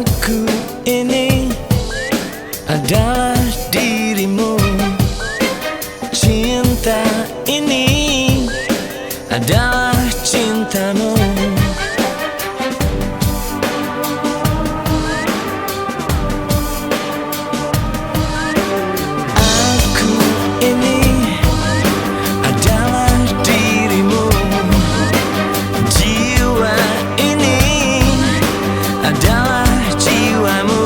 Aku ini adalah dirimu. Cinta ini adalah cintamu. Aku ini adalah dirimu. Jiwa ini adalah jiwamu.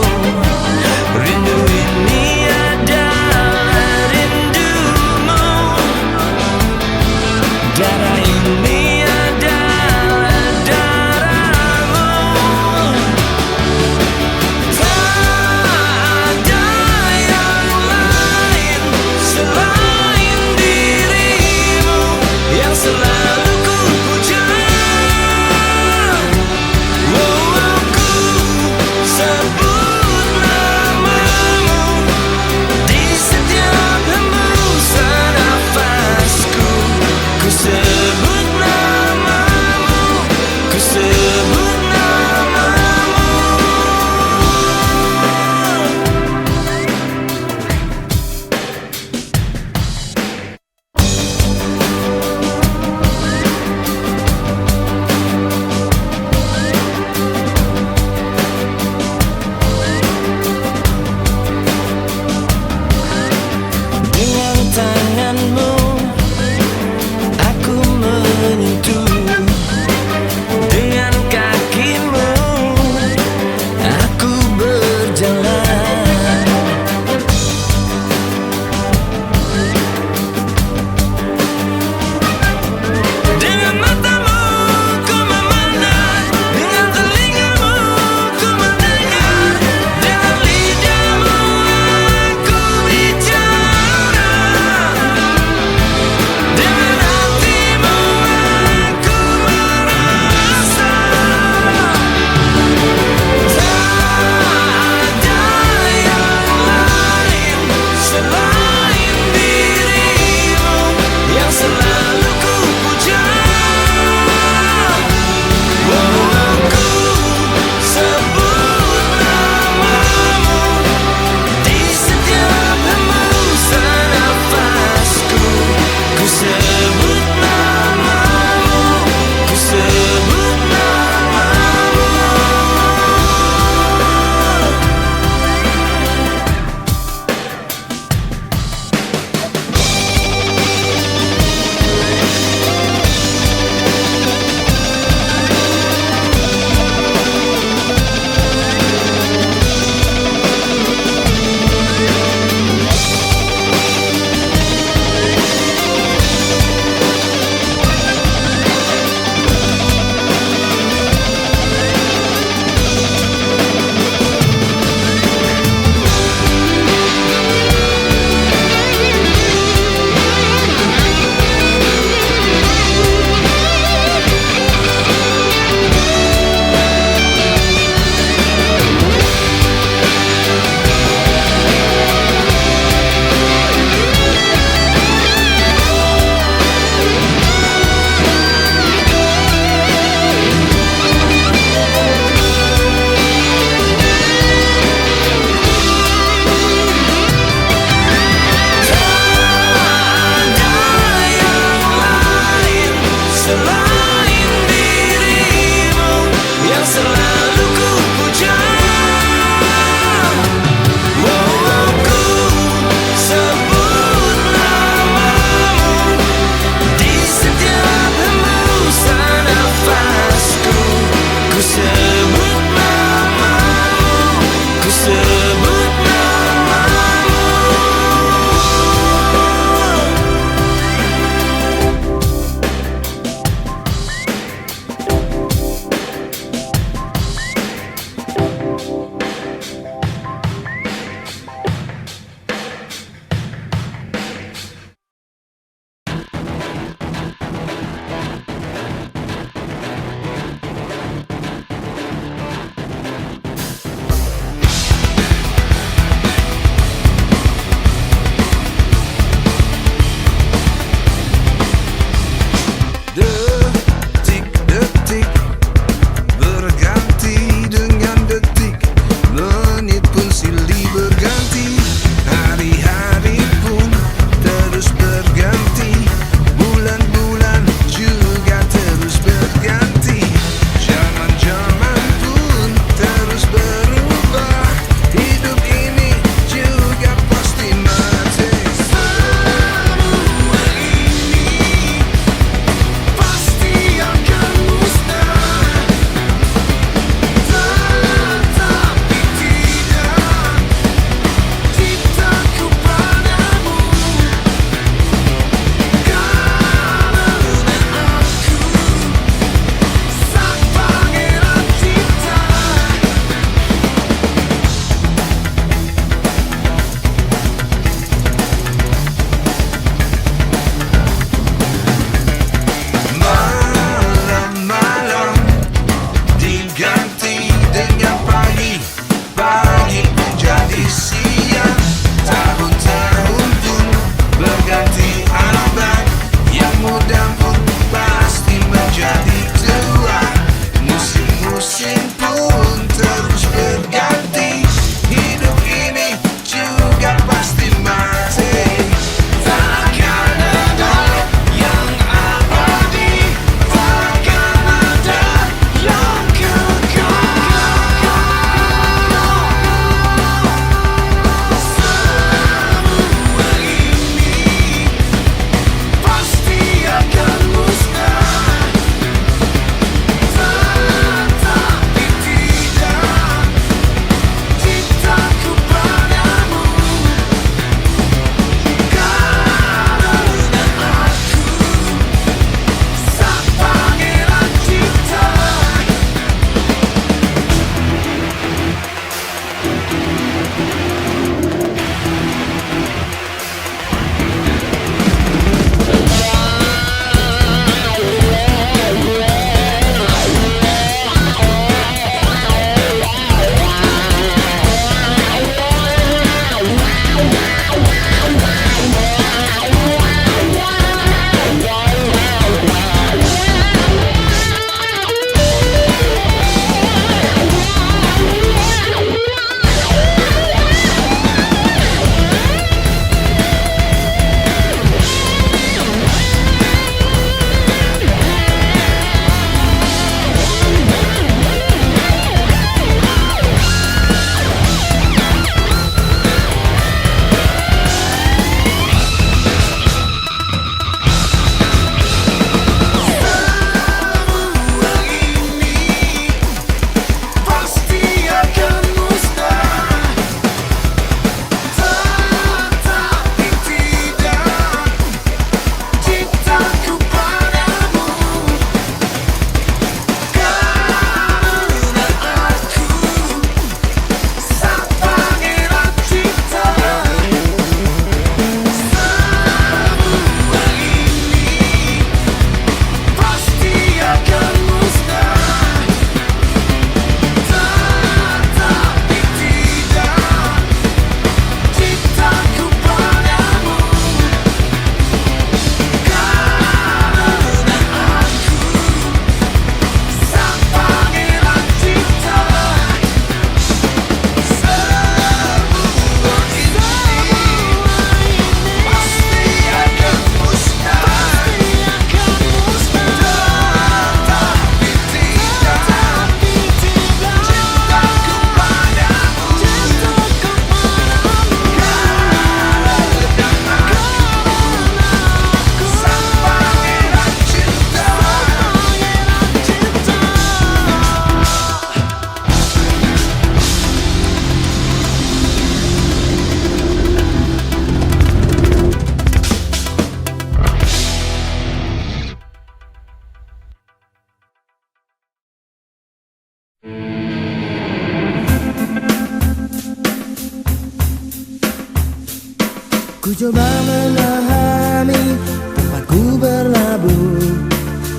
Ku coba memahami tempat ku berlabuh,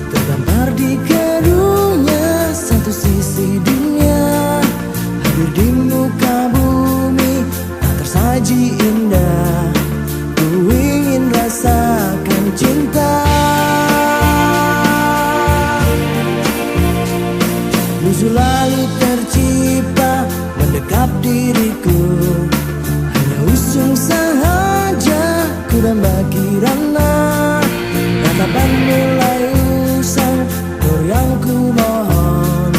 terdampar di keruhnya satu sisi dunia. Hadir di muka bumi tak tersaji indah, ku ingin rasakan cinta. Musuh lalu tercipta mendekap diriku, hanya usung saja ku dan kirana. Ratapan mulai usang, nur yang ku mohon,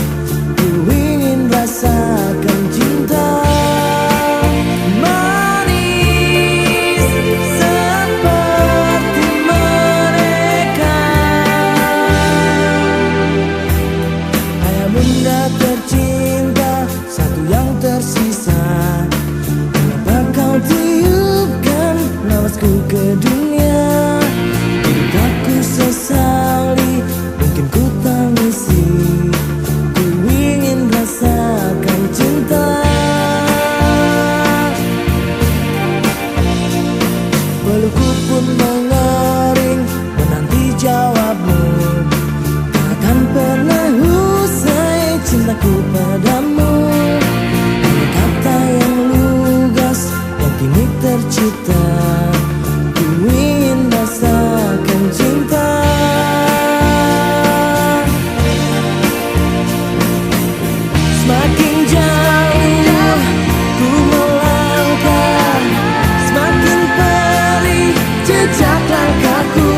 ku ingin rasakan cinta. Manis seperti mereka, ayah bunda tercinta, satu yang tersisa. Kenapa kau tiupkan nawasku ke dunia? Jika ku sesali, mungkin ku tangisi, ku ingin rasakan cinta. Pelukku pun mengering menanti jawabmu, takkan pernah usai cintaku padamu. Hanya kata yang lugas yang kini tercipta, ku ingin rasakan cinta. Semakin jauh ku melangkah, semakin perih jejak langkahku.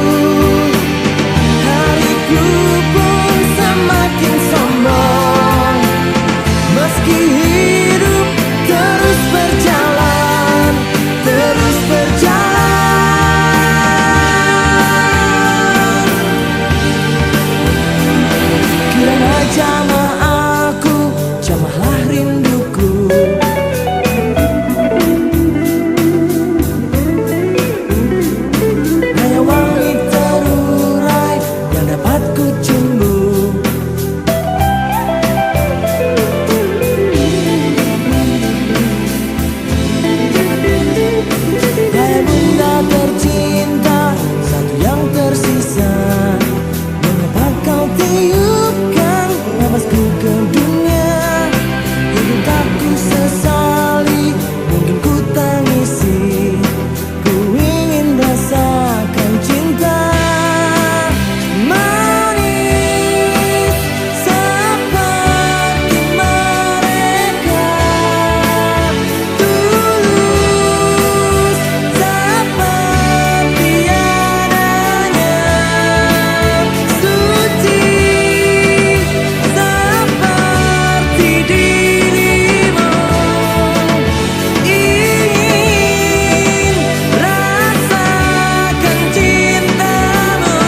Hariku pun semakin sombong, meski hidup terus berjalan, terus berjalan. Kirana jamah aku, jamahlah rinduku. Hanya wangi terurai yang dapat ku cumbu. Hai bunda tercinta, satu yang tersisa. Mengapa kau tiupkan nafasku ke dunia? Hidup tak ku sesali, mungkin ku tangisi, ku ingin rasakan cinta. Manis seperti mereka, tulus seperti adanya, suci seperti dirimu. Ingin rasakan cintamu.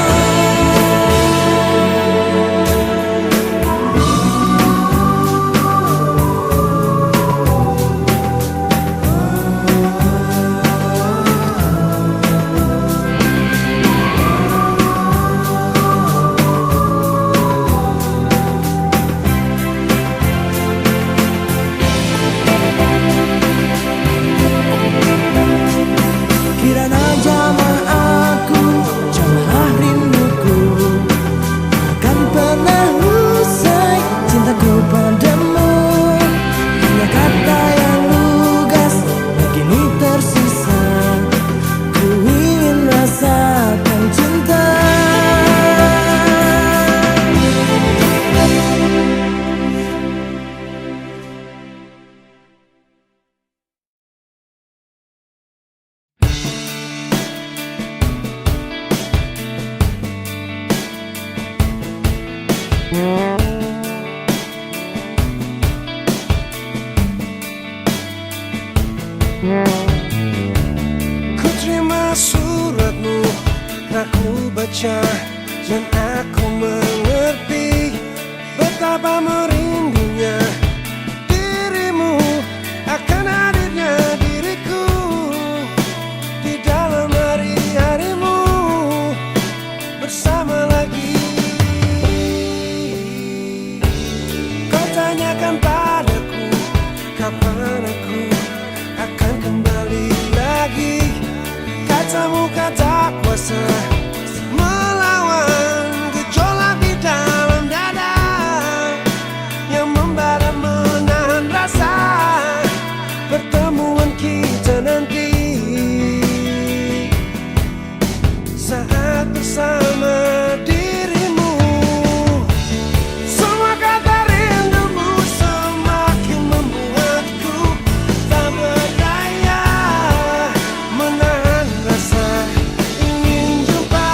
Kirana jamah aku, jamahlah rinduku. Takkan pernah usai cintaku padamu. Hanya kata yang lugas yang kini tersisa, ku ingin rasakan cinta. Ku terima suratmu, aku baca dan aku mengerti betapa merindunya dirimu, akan hadirnya diriku di dalam hari-harimu bersama lagi. Kau tanyakan padaku kapan aku akan kembali lagi. Matamu kata kuasa melawan gejolak di dalam dada yang membara menahan rasa pertemuan kita nanti saat bersama dirimu. Semua kata rindumu semakin membuatku tak berdaya menahan rasa ingin jumpa.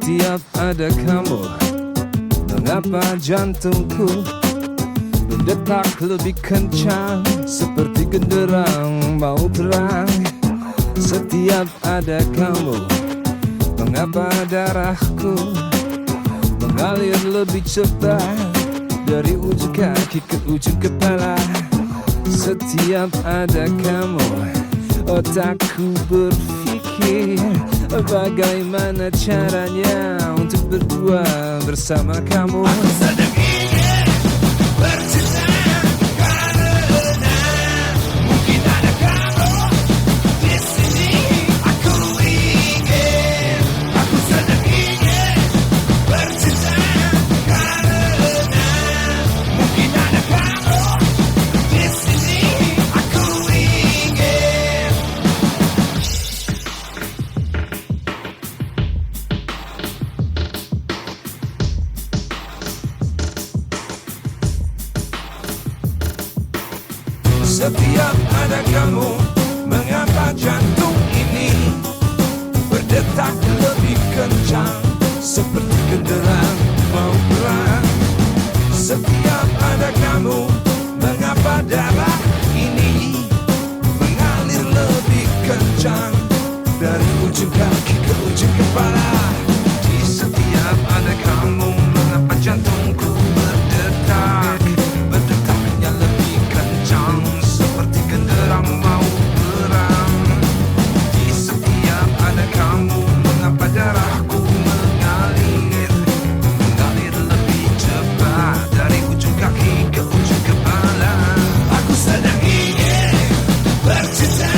Setiap ada kamu, mengapa jantungku berdetak lebih kencang, seperti genderang mau perang. Setiap ada kamu, mengapa darahku mengalir lebih cepat, dari ujung kaki ke ujung kepala. Setiap ada kamu, otakku berpikir bagaimana caranya untuk berdua bersama kamu. Aku sedang ingin bercinta karena mungkin ada kamu di sini. Aku ingin, aku sedang ingin bercinta karena mungkin ada kamu di sini. Aku ingin. Setiap ada kamu, mengapa jantung ini berdetak lebih kencang, seperti genderang mau perang. Setiap ada kamu, mengapa darah ini mengalir lebih kencang, dari ujung kaki ke ujung kepala. Di setiap ada kamu, mengapa jantungku berdetak, berdetaknya lebih kencang, seperti genderang mau perang. Di setiap ada kamu, mengapa darahku mengalir, mengalir lebih cepat, dari ujung kaki ke ujung kepala. Aku sedang ingin bercinta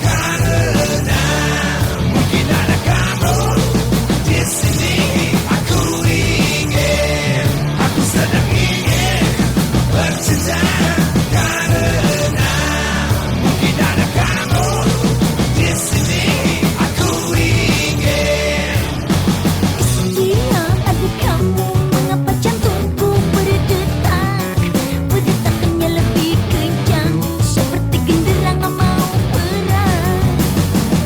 karena mungkin ada kamu di sini. Aku ingin, aku sedang ingin bercinta karena mungkin ada kamu di sini. Aku ingin. Setiap ada kamu, mengapa jantungku berdetak, berdetaknya lebih kencang, seperti genderang mau perang.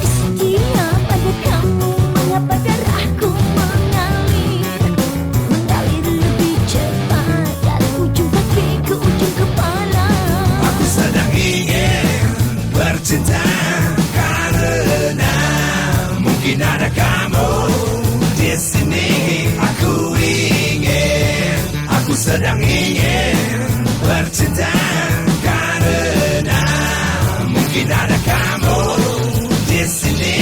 Setiap ada kamu, mengapa darahku mengalir, mengalir lebih cepat, dari ujung kaki ke ujung kepala. Aku sedang ingin bercinta karena mungkin ada kamu di sini. Aku ingin, aku sedang ingin bercinta karena mungkin ada kamu di sini.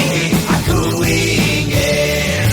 Aku ingin.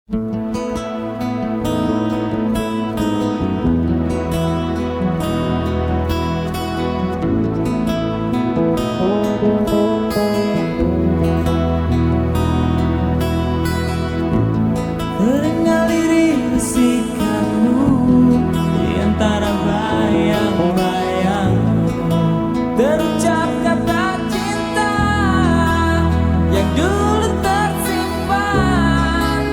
Teringali bisikanmu di antara bayang-bayang, terucap kata cinta yang dulu tersimpan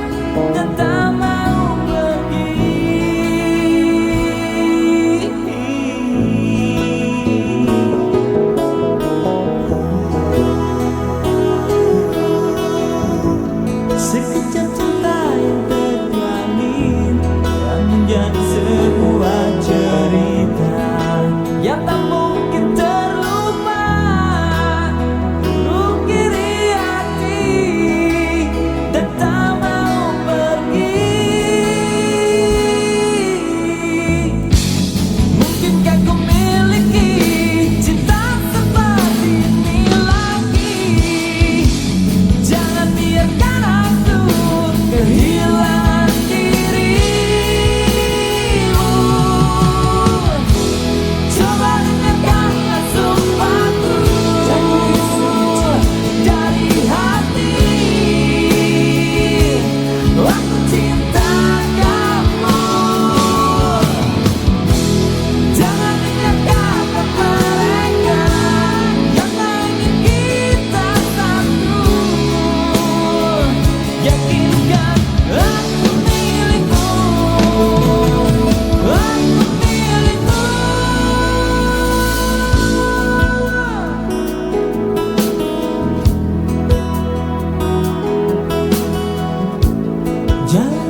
dan tak mau pergi. Sekejap cinta yang terjalin dan menjadi sebuah cerita yang tak mungkin terlupa, ukiri hati dan tak mau pergi. Mungkinkah ku miliki cinta seperti ini lagi? Jangan biarkan aku kehilangan dirimu. Coba dengarkanlah sumpahku dari hati. Aku cinta kamu. Jangan dengarkan kata mereka yang tak ingin kita satu. Yakinkan aku milikmu, aku milikmu. Jangan